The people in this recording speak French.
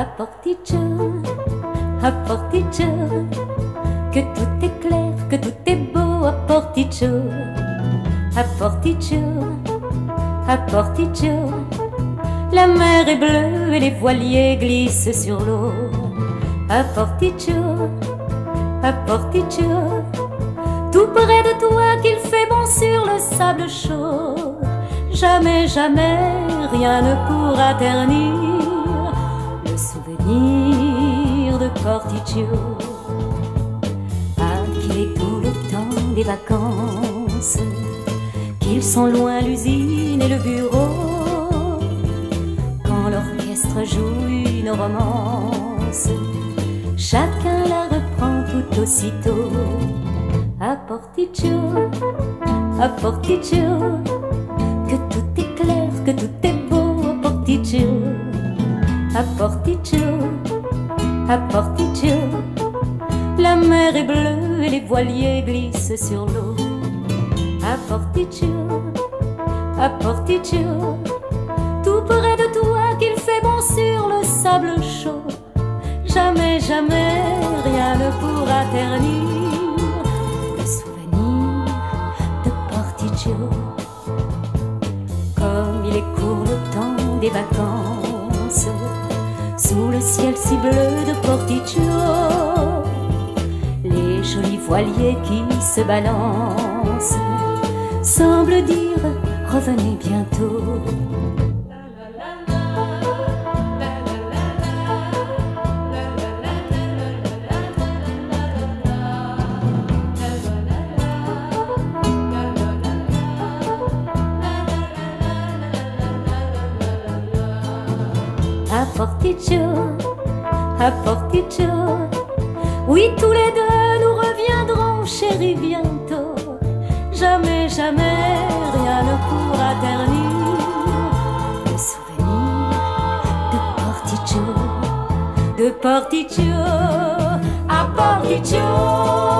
à Porticcio, que tout est clair, que tout est beau à Porticcio, à Porticcio, à Porticcio. La mer est bleue et les voiliers glissent sur l'eau. À Porticcio, à Porticcio, tout près de toi qu'il fait bon sur le sable chaud. Jamais, jamais, rien ne pourra ternir le souvenir de Porticcio. Ah, qu'il est tout le temps des vacances, qu'ils sont loin l'usine et le bureau, quand l'orchestre joue une romance, chacun la reprend tout aussitôt. À Porticcio, à Porticcio, que tout est clair, que tout est beau à Porticcio, à Porticcio, à Porticcio. La mer est bleue et les voiliers glissent sur l'eau. À Porticcio, à Porticcio, tout près de toi qu'il fait bon sur le sable chaud. Jamais, jamais, rien ne pourra ternir le souvenir de Porticcio. Comme il est court le temps des vacances, sous le ciel si bleu de Porticcio, les jolis voiliers qui se balancent semblent dire revenez bientôt. À Porticcio, à Porticcio, oui tous les deux nous reviendrons chéris bientôt. Jamais, jamais, rien ne pourra ternir le souvenir de Porticcio, à Porticcio.